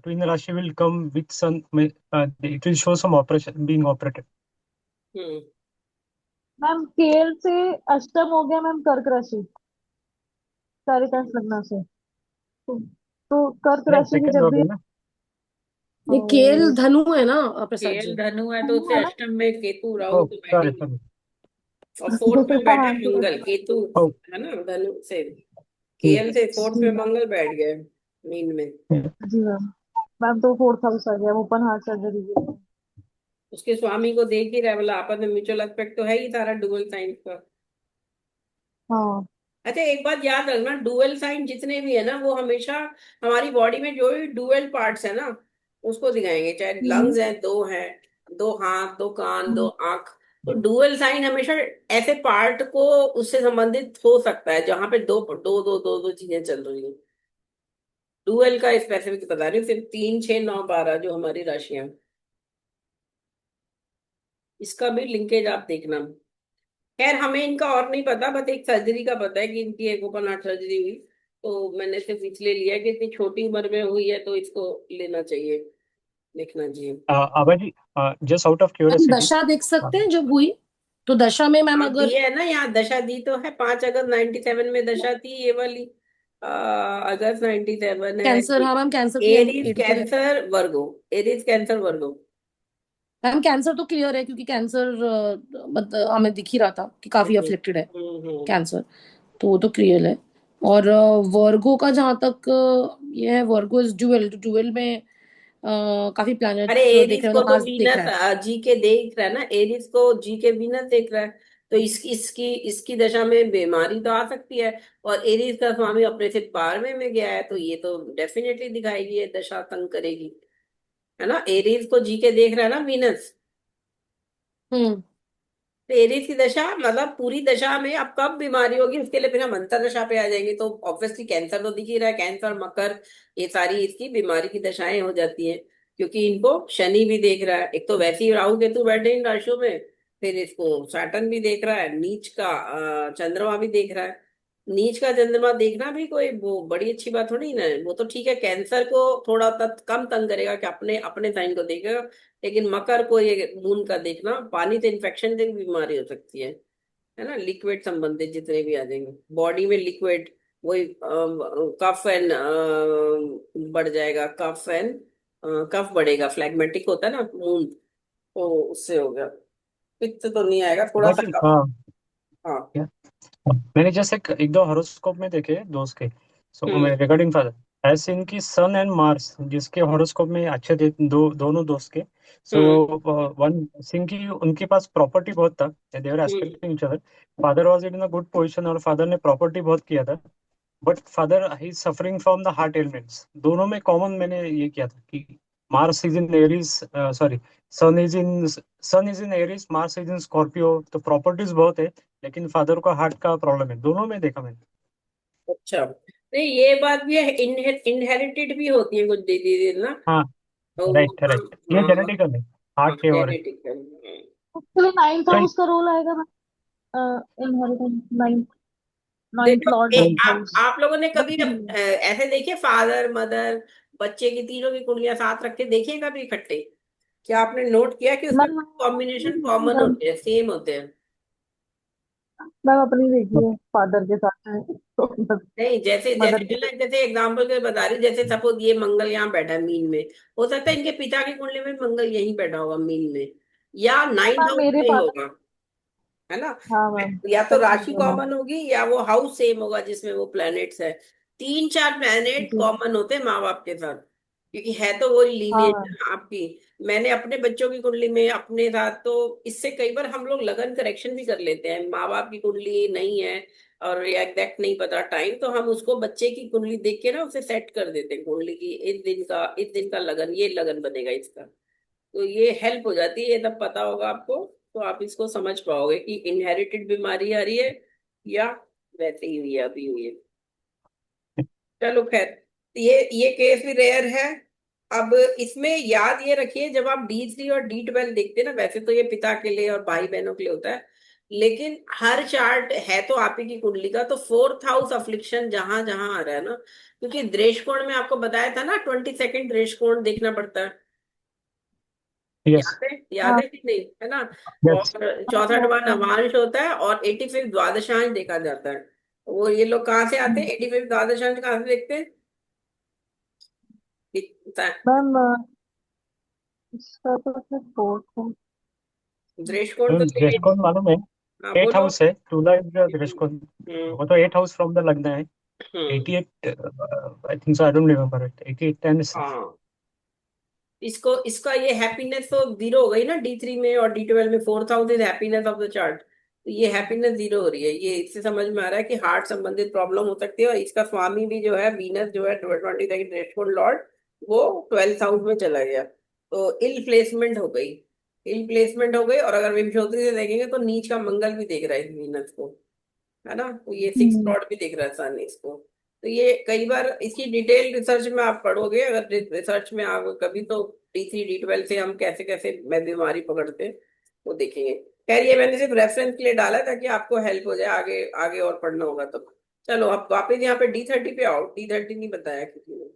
twin Rashi will come with some, it will show some operation being operated. Hmm. Ma'am KL से अष्टम हो गया ma'am कर्क राशि, सारिकांश लगना से। तो कर्क नहीं राशि की सेकंड जब हो भी। गया ना. ये केल ओ, धनु है ना प्रसाद KL जी? धनु है तो धनु उससे है ना। अष्टम में केतु राहु Oh तो sorry बैठेंगे, sorry. और फोर्थ में बैठे हाँ तो। मंगल केतु, Oh. है ना धनु से। Hmm. KL से फोर्थ जी में मैम। मंगल बैठ गए मीन में। Yeah. जी मैम। मैम तो फोर्थ हाउस आ गया, ओपन हार्ट सर्जरी के लिए। उसके स्वामी को देख ही रहा है, बोला आपस में म्यूचुअल एस्पेक्ट तो है ही सारा डुअल साइन का। हाँ। अच्छा एक बात याद रखना, डुअल साइन जितने भी है ना वो हमेशा हमारी बॉडी में जो भी डुअल पार्ट्स है ना उसको दिखाएंगे, चाहे हम्म, लंग्स हैं, दो हैं, दो हाथ, दो कान, दो हम्म, आंख। तो डुअल साइन हमेशा ऐसे पार्ट को उससे संबंधित हो सकता है जहां पे दो दो दो दो दो चीजें चल रही हैं। डुअल का स्पेसिफिक बता रही हूँ, सिर्फ 3 6 9 12 जो हमारी राशियां हैं। इसका भी लिंकेज आप देखना। खैर हमें इनका और नहीं पता, बस एक सर्जरी का पता है कि इनकी एक ओपन हार्ट सर्जरी हुई, तो मैंने सिर्फ इसलिए लिया कि इतनी छोटी उम्र में हुई है तो इसको लेना चाहिए, देखना चाहिए। Abaji, just out of ma'am curiosity. दशा देख Uh, सकते हैं जब हुई? तो दशा में मैम आप अगर दिए है ना यहाँ, दशा दी तो है, 5 अगस्त 97 में दशा थी ये वाली। अगस्त 97 है। कैंसर, हाँ मैम कैंसर की एरीज एड तो है। कैंसर वर्गो, एरीज कैंसर वर्गो। मैम कैंसर तो क्लियर है क्योंकि कैंसर मतलब हमें दिख ही रहा था कि काफी हम्म। अफेक्टेड है हम्म। कैंसर, तो वो तो क्लियर है। और वर्गो का जहाँ तक ये है, वर्गो इज डुअल, डुअल में काफी अरे प्लैनेट्स देख एरीज रहे हैं, को मतलब तो मार्स देख वीनस रहा है। जी के देख रहा है ना, एरीज को जी के वीनस देख रहा है, तो इसकी इसकी दशा में बीमारी तो आ सकती है। और एरीज का स्वामी अपने से 12वें में गया है, तो ये तो डेफिनेटली दिखाएगी, ये दशा तंग करेगी, है ना। एरीज को जी के देख रहा है ना वीनस, हम्म। तो एरीज की दशा मतलब पूरी दशा में अब कब बीमारी होगी उसके लिए फिर हम अंतर दशा पे आ जाएंगे, तो ऑब्वियसली कैंसर तो दिख ही रहा है, कैंसर मकर ये सारी इसकी बीमारी की दशाएं हो जाती हैं, क्योंकि इनको शनि भी देख रहा है, एक तो वैसे ही राहु केतु बैठे इन राशियों में, फिर इसको सैटर्न भी देख रहा है, नीच का चंद्रमा भी देख रहा है। नीच का चंद्रमा देखना भी कोई वो बड़ी अच्छी बात थोड़ी ना है, वो तो ठीक है कैंसर को थोड़ा कम तंग करेगा कि अपने अपने साइन को देखेगा, लेकिन मकर को ये मून का देखना, पानी से इन्फेक्शन से भी बीमारी हो सकती है ना, लिक्विड संबंधित जितने भी आ जाएंगे बॉडी में लिक्विड, वही कफ एंड बढ़ जाएगा, कफ एंड कफ बढ़ेगा, फ्लैग्मेटिक होता है ना मून, तो उससे हो गया, पित्त तो नहीं आएगा, थोड़ा सा Abaji, कफ। हाँ। yeah. मैंने जैसे एक दो हॉरोस्कोप में देखे दोस्त के सो हम्म। रिगार्डिंग फादर ऐसे इनकी सन एंड मार्स जिसके हॉरोस्कोप में अच्छे दोनों दोस्त के सो हम्म। वन सिंह की उनके पास प्रॉपर्टी बहुत था देवर hmm. Aspecting each other father was in a good position और फादर ने प्रॉपर्टी बहुत किया था बट फादर ही suffering from the heart elements दोनों में कॉमन मैंने ये किया था कि Mars is in Aries sorry sun is in sun is in Aries Mars is in Scorpio तो प्रॉपर्टीज बहुत है लेकिन फादर को हार्ट का प्रॉब्लम है दोनों में देखा मैंने. अच्छा नहीं ये बात भी है, इनहेरिटेड भी होती है कुछ दीदी ना, हाँ तो राइट हाँ। राइट ये हाँ। जेनेटिकल है हार्ट के और है जेनेटिक है। उसके लिए नाइन्थ तो हाउस का रोल आएगा मैम, इनहेरिटेंस नाइन्थ। नाइन्थ देखो लॉर्ड नाइन्थ हाउस। आप लोगों ने कभी ऐसे देखे फादर मदर बच्चे की तीनों की कुंडलियां साथ रख के देखी हैं कभी इकट्ठे? क्या आपने नोट किया कि उसमें मैम कॉम्बिनेशन कॉमन मैम होते हैं, सेम होते हैं? मैम अपनी देखी है फादर के साथ है, तो नहीं, जैसे मदर जैसे की ना, जैसे एग्जाम्पल के बता रही हूँ, जैसे सपोज ये मंगल यहाँ बैठा है मीन में, हो सकता है इनके पिता की कुंडली में मंगल यहीं बैठा होगा मीन में, या नाइन्थ मैम हाउस मेरे में ही फादर। होगा, है ना? हाँ मैम या तो सही बोल राशि रहे हो मैम। कॉमन होगी या वो हाउस सेम होगा जिसमें वो प्लैनेट्स है। तीन चार प्लैनेट जी। कॉमन होते हैं माँ बाप के साथ, क्योंकि है तो वो हाँ लीनियज मैम। आपकी। मैंने अपने बच्चों की कुंडली में अपने साथ, तो इससे कई बार हम लोग लगन करेक्शन भी कर लेते हैं, माँ बाप की कुंडली नहीं है और एग्जैक्ट नहीं पता टाइम, तो हम उसको बच्चे की कुंडली देख के ना उसे सेट कर देते हैं कुंडली की, इस दिन का लगन, ये लगन बनेगा इसका। तो ये हेल्प हो जाती है, ये तब पता होगा आपको, तो आप इसको समझ पाओगे कि इनहेरिटेड बीमारी आ रही है या वैसे ही हुई है, अभी हुई है। चलो खैर, ये केस भी रेयर है। अब इसमें याद ये रखिए, जब आप D3 और D12 देखते हैं ना, वैसे तो ये पिता के लिए और भाई बहनों के लिए होता है, लेकिन हर चार्ट है तो आप ही की कुंडली का, तो फोर्थ हाउस अफ्लिक्शन जहां जहां आ रहा है ना, क्योंकि दृष्टिकोण में आपको बताया था ना, 22nd दृष्टिकोण देखना पड़ता है। यस। याद हाँ है कि नहीं, है ना? यस। और हाँ, चौथा वो डबा मैम। नवांश होता है और 85 द्वादशांश देखा जाता है। वो ये लोग कहाँ से आते हैं, 85 द्वादशांश कहाँ से देखते हैं? इतना- मैम इसका तो फिर फोर्थ है। दृष्टिकोण तो देखिए। दृष्टिकोण मालूम है। हाँ एट बोलो। हाउस है, टूला हम्म दृष्टिकोण। हम्म वो तो 8 हाउस फ्रॉम द लग्न है। हम्म, 88, I think so, I don't remember it, 88 10 is- हाँ, इसको इसका ये हैप्पीनेस तो जीरो हो गई ना D3 में और D12 में, fourth house is happiness of the chart, तो ये हैप्पीनेस जीरो हो रही है। ये इससे समझ में आ रहा है कि हार्ट संबंधित प्रॉब्लम हो सकती है, और इसका स्वामी भी जो है वीनस, जो है 22 रेस्टोरेंट लॉर्ड, वो 12th हाउस में चला गया, तो इल प्लेसमेंट हो गई। इल प्लेसमेंट हो गई, और अगर विंशोत्तरी से देखेंगे तो नीच का मंगल भी देख रहा है वीनस को, है ना? तो ये 6 हम्म। प्लॉट भी दिख रहा है सन इसको। तो ये कई बार इसकी डिटेल रिसर्च में आप पढ़ोगे, अगर रिसर्च में आप कभी, तो D3 D12 से हम कैसे कैसे मैं बीमारी पकड़ते हैं वो देखेंगे। खैर, ये मैंने सिर्फ रेफरेंस के लिए डाला ताकि आपको हेल्प हो जाए, आगे आगे और पढ़ना होगा तो। चलो अब वापस यहाँ पे D30 पे आओ। D30 नहीं बताया किसी ने,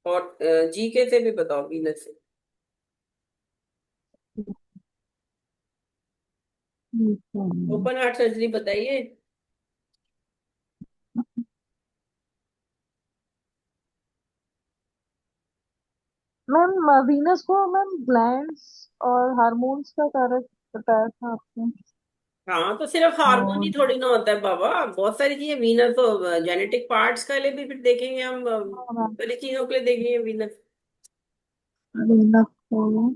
और GK से भी बताओ, वीनस से। ओपन हार्ट सर्जरी बताइए। मैम वीनस को मैम ग्लैंड्स और हार्मोन्स का कारक बताया था आपने। हाँ, तो सिर्फ हार्मोन ही और थोड़ी ना होता है बाबा, बहुत सारी चीजें वीनस तो जेनेटिक पार्ट्स का लिए भी फिर देखेंगे हम, हाँ मैम सारी चीजों के लिए देखेंगे वीनस। वीनस को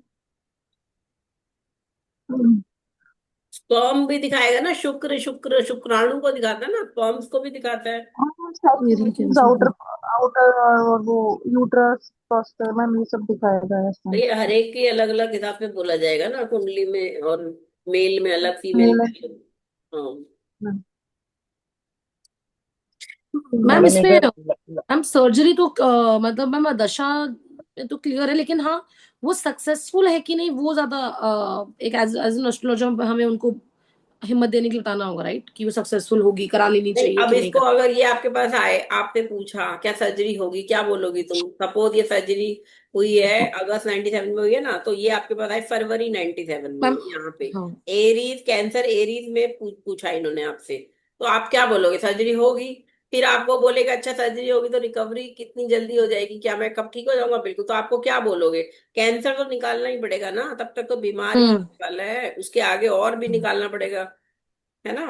स्पर्म भी दिखाएगा ना, शुक्र शुक्र शुक्राणु को दिखाता है ना, स्पर्म्स को भी दिखाता है। मेरी सर्कुलेशन कैंसर आउटर है। आउटर और वो यूट्रस प्रोस्टेट मैम ये सब दिखाएगा तो इसमें। ये हर एक के अलग अलग हिसाब से बोला जाएगा ना कुंडली में, और मेल में अलग, फीमेल मेल में अलग। हाँ। मैम मैडम इसमें, इधर मैम सर्जरी तो मतलब मैम दशा में तो क्लियर है, लेकिन हाँ वो सक्सेसफुल है कि नहीं वो ज्यादा एक एज एन एस्ट्रोलॉजर हमें उनको हिम्मत देने के लिए बताना होगा, राइट? कि वो सक्सेसफुल होगी, करा लेनी नहीं, चाहिए अब कि नहीं इसको करा। अगर ये आपके पास आए, आपसे पूछा क्या सर्जरी होगी, क्या बोलोगी तुम? सपोज ये सर्जरी हुई है अगस्त 97 में हुई है ना, तो ये आपके पास आए फरवरी 97 में मैम यहाँ पे, हाँ। एरीज कैंसर एरीज में पूछा इन्होंने आपसे, तो आप क्या बोलोगे? सर्जरी होगी। फिर आपको बोलेगा अच्छा सर्जरी होगी तो रिकवरी कितनी जल्दी हो जाएगी, क्या मैं कब ठीक हो जाऊंगा? बिल्कुल, तो आपको क्या बोलोगे? कैंसर तो निकालना ही पड़ेगा ना, तब तक तो बीमार ही हम्म निकाला है, उसके आगे और भी निकालना पड़ेगा, है ना?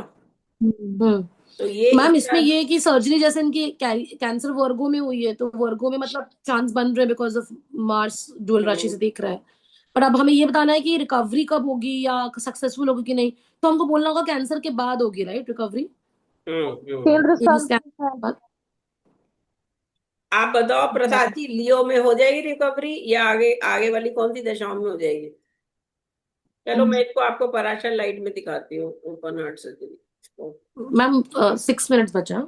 हम्म तो ये मैम इस इसमें ये है कि सर्जरी जैसे इनकी कैंसर वर्गो में हुई है, तो वर्गो में मतलब चांस बन रहे बिकॉज ऑफ मार्स ड्यूल राशि से देख रहा है। पर अब हमें ये बताना है कि रिकवरी कब होगी या सक्सेसफुल होगी कि नहीं, तो हमको बोलना होगा कैंसर के बाद होगी, राइट? रिकवरी केंद्र मीन्स स्थान कैंसर है। के बाद। आप बताओ हाँ। प्रसाद जी, लियो में हो जाएगी रिकवरी या आगे आगे वाली कौन सी दशाओं में हो जाएगी? चलो मैं इसको आपको पराशर लाइट में दिखाती हूँ, open heart surgery. Ma'am 6 minutes बचा,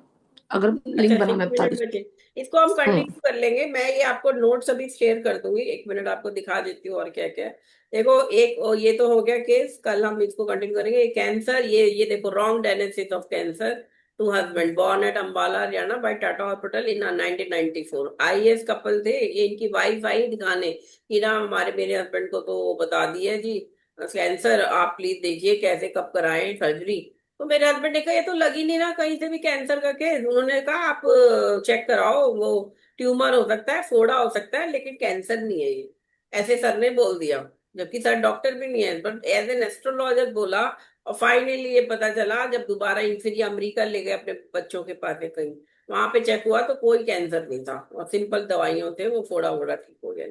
अगर अच्छा, लिंक बना मैं 6 बता मिनट देती बचे। इसको हम हूँ। कंटिन्यू कर लेंगे, मैं ये आपको नोट्स अभी शेयर कर दूंगी, 1 मिनट आपको दिखा देती हूँ और क्या क्या है। देखो, एक ये तो हो गया केस, कल हम इसको कंटिन्यू करेंगे। कैंसर, ये देखो, wrong diagnosis of cancer, to husband born at Ambala Haryana by Tata hospital in 1994। IAS couple थे ये। इनकी वाइफ आई दिखाने कि ना हमारे मेरे हस्बैंड को तो बता दिया जी कैंसर, आप प्लीज देखिए कैसे कब कराएं सर्जरी। तो मेरे हस्बैंड ने कहा ये तो लग ही नहीं रहा कहीं से भी कैंसर का केस। उन्होंने कहा आप चेक कराओ, वो ट्यूमर हो सकता है, फोड़ा हो सकता है, लेकिन कैंसर नहीं है ये। ऐसे सर ने बोल दिया, जबकि सर डॉक्टर भी नहीं है, बट एज एन एस्ट्रोलॉजर बोला। और फाइनली ये पता चला जब दोबारा फिर ये अमेरिका ले गए अपने बच्चों के पास है कहीं, वहां पे चेक हुआ तो कोई कैंसर नहीं था और सिंपल दवाइयों से वो फोड़ा वोड़ा ठीक हो गया।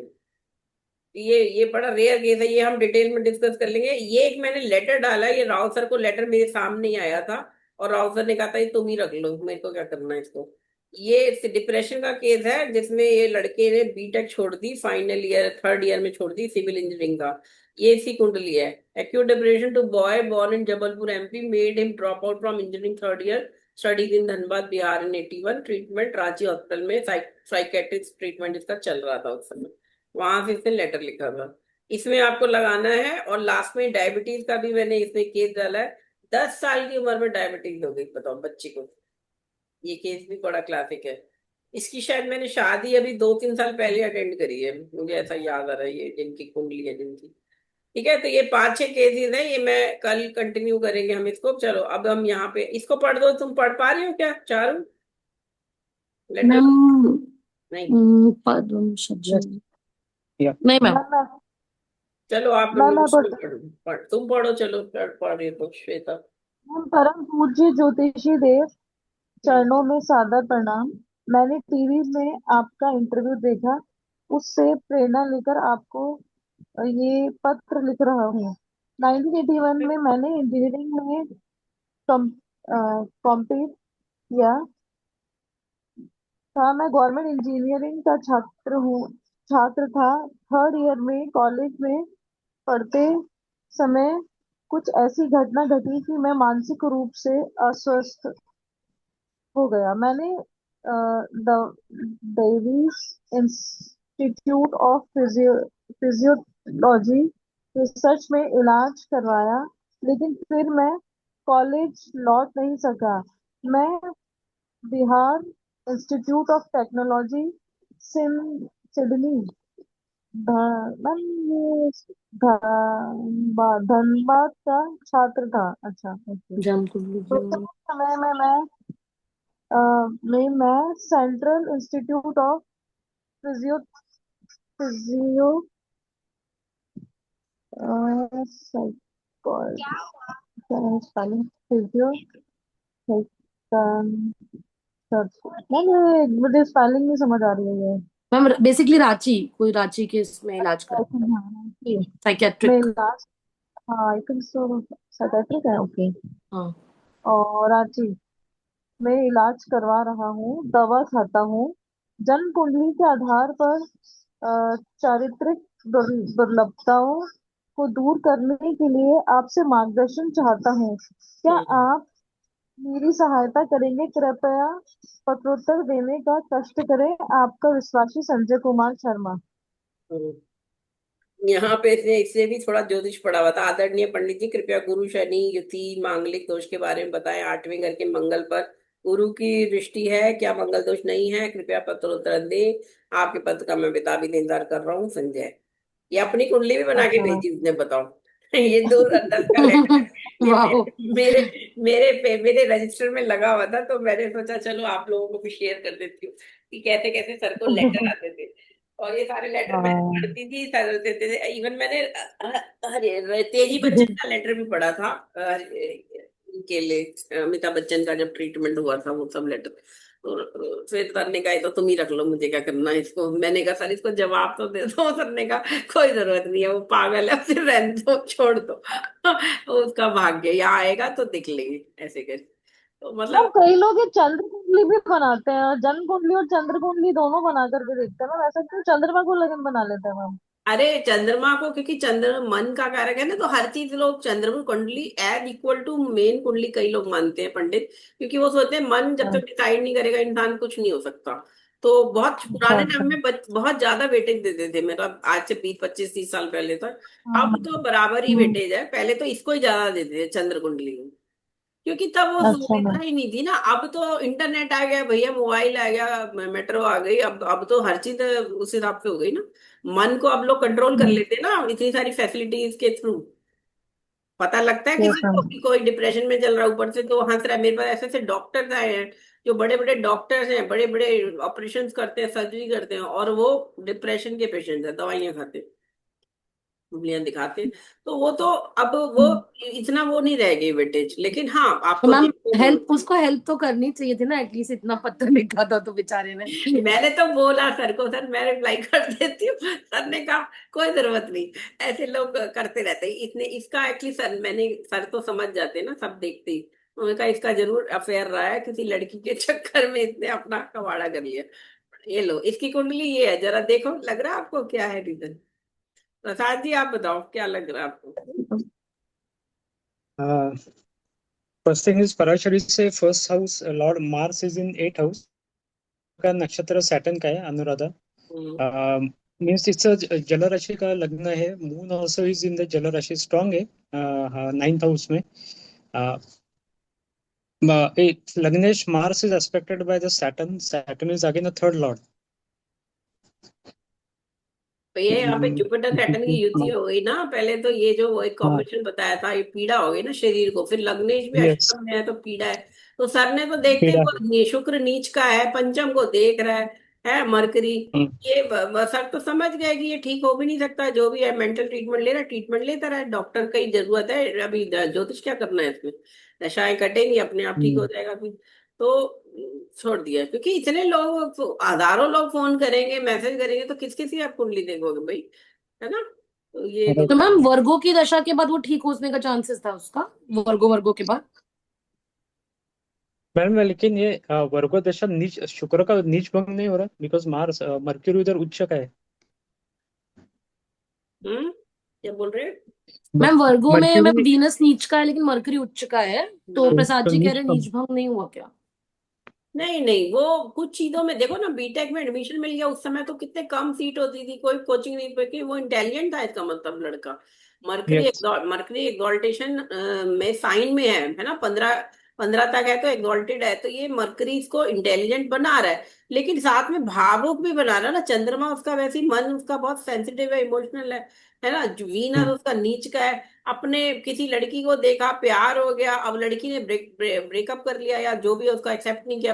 ये बड़ा रेयर केस है, ये हम डिटेल में डिस्कस कर लेंगे। ये एक मैंने लेटर डाला, ये राव सर को लेटर मेरे सामने ही आया था और राव सर ने कहा था ये तुम ही रख लो, मेरे को क्या करना है इसको। ये डिप्रेशन का केस है जिसमें ये लड़के ने बीटेक छोड़ दी, फाइनल ईयर थर्ड ईयर में छोड़ दी सिविल इंजीनियरिंग का। ये इसी कुंडली है। Acute depression to boy born in Jabalpur MP made him drop out from engineering third year, studies in Dhanbad Bihar in 81, treatment Ranchi hospital में साइकेट्रिस्ट ट्रीटमेंट इसका चल रहा था उस समय। वहां से इसने लेटर लिखा था। इसमें आपको लगाना है। और लास्ट में डायबिटीज का भी मैंने इसमें केस डाला है। 10 साल की उम्र में डायबिटीज हो गई, बताओ बच्ची को। ये केस भी बड़ा क्लासिक है। इसकी शायद मैंने शादी अभी 2-3 साल पहले अटेंड करी है, मुझे ऐसा याद आ रहा है, ये जिनकी कुंडली है जिनकी। ठीक है, तो ये 5-6 केसेस हैं, ये मैं कल कंटिन्यू करेंगे हम इसको। चलो अब हम यहाँ पे इसको पढ़ दो। तुम पढ़ पा रही हो क्या चारू लेटर? मैम नहीं। पद्म Yes. सज्जन Yeah. नहीं मैम। मैं चलो आप मैं लोग मैं उसमें पढ़ो। तुम पढ़ो, चलो पढ़ रही हो तो श्वेता। परम पूज्य ज्योतिषी देव, चरणों में सादर प्रणाम। मैंने टीवी में आपका इंटरव्यू देखा, उससे प्रेरणा लेकर आपको ये पत्र लिख रहा हूँ। 1981 में मैंने इंजीनियरिंग में कॉम्पीट किया था। मैं गवर्नमेंट इंजीनियरिंग का छात्र था। थर्ड ईयर में कॉलेज में पढ़ते समय कुछ ऐसी घटना घटी कि मैं मानसिक रूप से अस्वस्थ हो गया। मैंने Davis institute of physiology research में इलाज करवाया, लेकिन फिर मैं कॉलेज लौट नहीं सका। मैं Bihar institute of technology Sydney ma'am ये धनबाद का छात्र था। अच्छा, ओके। जान तो उस समय मैं central institute of physio physio physio ma'am मुझे स्पेलिंग नहीं समझ आ रही है। मैम बेसिकली रांची, कोई रांची के इसमें इलाज कर ये मैं साइकेट्रिक। लास्ट, हाँ आई थिंक सो साइकेट्रिक है, ओके। हाँ और रांची में इलाज करवा रहा हूँ, दवा खाता हूँ। जन्म कुंडली के आधार पर चारित्रिक दुर्लभताओं को दूर करने के लिए आपसे मार्गदर्शन चाहता हूँ। क्या हम्म। आप मेरी सहायता करेंगे? कृपया पत्रोत्तर देने का कष्ट करें। आपका विश्वासी संजय कुमार शर्मा। हम्म। यहाँ पे इसने इससे भी थोड़ा ज्योतिष पढ़ा हुआ था। आदरणीय पंडित जी, कृपया गुरु शनि युति मांगलिक दोष के बारे में बताएं। 8वें घर के मंगल पर गुरु की दृष्टि है, क्या मंगल दोष नहीं है? कृपया पत्रोत्तर दें। आपके पत्र का मैं बेताबी इंतजार कर रहा हूँ, संजय। ये अपनी कुंडली भी बना के अच्छा। भेजी उसने, बताओ। ये 2010 का लेटर है। ये वाह। मेरे मेरे रजिस्टर में लगा हुआ था, तो मैंने सोचा चलो आप लोगों को भी शेयर कर देती हूँ कि कैसे कैसे सर को लेटर आते थे। और ये सारे लेटर मैंने हाँ। पढ़ती थी, सर देते थे। इवन मैंने अरे तेजी बच्चन का लेटर भी पढ़ा था, इनके लिए अमिताभ बच्चन का जब ट्रीटमेंट हुआ था वो सब लेटर। तो फिर सर ने कहा "ये तो तुम ही रख लो, मुझे क्या करना है इसको"। मैंने कहा सर इसको जवाब तो दे दो। सर ने कहा कोई जरूरत नहीं है, वो पागल है, फिर रहने दो, छोड़ दो। वो उसका भाग्य, यहाँ आएगा तो देख लेंगे, ऐसे कर। तो मैम मतलब कई लोग ये चंद्र कुंडली भी बनाते हैं, जन्म कुंडली और चंद्र कुंडली दोनों बना करके देखते हैं ना, वैसा क्यों चंद्रमा को लगन बना लेते हैं मैम? अरे चंद्रमा को, क्योंकि चंद्र मन का कारक है ना, तो हर चीज लोग चंद्रमा कुंडली एज इक्वल टू मेन कुंडली कई लोग मानते हैं पंडित। क्योंकि वो सोचते हैं मन जब हाँ, तक डिसाइड नहीं करेगा इंसान कुछ नहीं हो सकता। तो बहुत अच्छा पुराने अच्छा। टाइम में बहुत ज्यादा वेटेज देते थे, मतलब आज से 20-25-30 साल पहले तक। अब हाँ। तो बराबर ही हम्म। वेटेज है, पहले तो इसको ही ज्यादा देते थे चंद्र कुंडली को। क्योंकि तब वो अच्छा सुविधा मैम। ही नहीं थी ना। अब तो इंटरनेट आ गया भैया, मोबाइल आ गया, मेट्रो आ गई, अब तो हर चीज उस हिसाब से हो गई ना। मन को अब लोग कंट्रोल कर लेते हैं ना इतनी सारी फैसिलिटीज के थ्रू। पता लगता है यस किसी को मैम। कि कोई डिप्रेशन में चल रहा है, ऊपर से तो हंस रहा है। मेरे पास ऐसे ऐसे डॉक्टर्स आए हैं जो बड़े बड़े डॉक्टर्स हैं, बड़े बड़े ऑपरेशन करते हैं, सर्जरी करते हैं, और वो डिप्रेशन के पेशेंट हैं, दवाइयां खाते हैं, उंगलियां दिखाते हैं। तो वो तो अब वो इतना वो नहीं रह गई वेटेज। लेकिन हाँ, तो आपको मैम देखो हेल्प, उसको हेल्प तो करनी चाहिए थी ना, एटलीस्ट इतना पत्थर लिखा था तो बेचारे ने। मैंने तो बोला सर को, सर मैं रिप्लाई कर देती हूँ। सर ने कहा कोई जरूरत नहीं, ऐसे लोग करते रहते हैं। इसने इसका एक्चुअली सर, मैंने सर तो समझ जाते हैं ना सब देखते ही। उन्होंने कहा इसका जरूर अफेयर रहा है, किसी लड़की के चक्कर में इसने अपना कबाड़ा कर लिया। ये लो, इसकी कुंडली ये है, जरा देखो, लग रहा है आपको क्या है रीजन? प्रसाद जी आप बताओ क्या लग रहा है आपको? फर्स्ट थिंग इज पराशरी से first house Lord Mars is in 8th house का नक्षत्र सैटर्न का है अनुराधा। हम्म। मीन्स इट्स जल राशि का लग्न है। Moon also is in the जल राशि, स्ट्रांग है 9th हाउस में। लग्नेश Mars is aspected by the Saturn, Saturn is again the third lord. तो ये यहाँ पे जुपिटर सैटर्न की युति हो गई ना। पहले तो ये जो वो एक हाँ, कॉम्बिनेशन बताया था, ये पीड़ा हो गई ना शरीर को। फिर लग्नेश भी यस, अष्टम में है तो पीड़ा है। तो सर ने तो देखते पीड़ा वो है। शुक्र नीच का है, पंचम को देख रहा है मरकरी। हम्म, ये सर तो समझ गए कि ये ठीक हो भी नहीं सकता। जो भी है मेंटल ट्रीटमेंट ले रहा है, ट्रीटमेंट लेता रहा है, डॉक्टर का ही जरूरत है अभी। ज्योतिष क्या करना है इसमें? दशाएं कटेंगी, अपने आप ठीक हो हम्म। जाएगा फिर। तो छोड़ दिया, क्योंकि इतने लोग, हजारों लोग फोन करेंगे, मैसेज करेंगे, तो किस किस की आप कुंडली देखोगे भाई, है ना? तो ये तो तो मैम वर्गो की दशा के बाद वो ठीक होने का चांसेस था उसका, वर्गो वर्गो के बाद। मैडम लेकिन ये वर्गो दशा नीच, शुक्र का नीच भंग नहीं हो रहा, बिकॉज मार्स मर्क्यूरी उधर उच्च का है। क्या बोल रहे हैं? मैम वर्गो में मैम मर्क्यूरी वीनस नीच का है लेकिन मरकरी उच्च का है। तो हाँ। प्रसाद तो जी कह नीच रहे हैं भंग। नीच भंग नहीं हुआ क्या? नहीं नहीं, वो कुछ चीजों में देखो ना, बीटेक में एडमिशन मिल गया उस समय तो कितने कम सीट होती थी, कोई कोचिंग नहीं पे, वो इंटेलिजेंट था इसका मतलब लड़का। यस। मरकरी एग्जॉल्टेशन में साइन में है ना, 15 15 तक है तो एग्जॉल्टेड है। तो ये मरकरी इसको इंटेलिजेंट बना रहा है, लेकिन साथ में भावुक भी बना रहा है ना। चंद्रमा उसका वैसे ही मन उसका बहुत सेंसिटिव है, इमोशनल है ना। वीनस उसका नीच का है। अपने किसी लड़की को देखा, प्यार हो गया, अब लड़की ने ब्रेकअप कर लिया या जो भी है, उसका एक्सेप्ट नहीं किया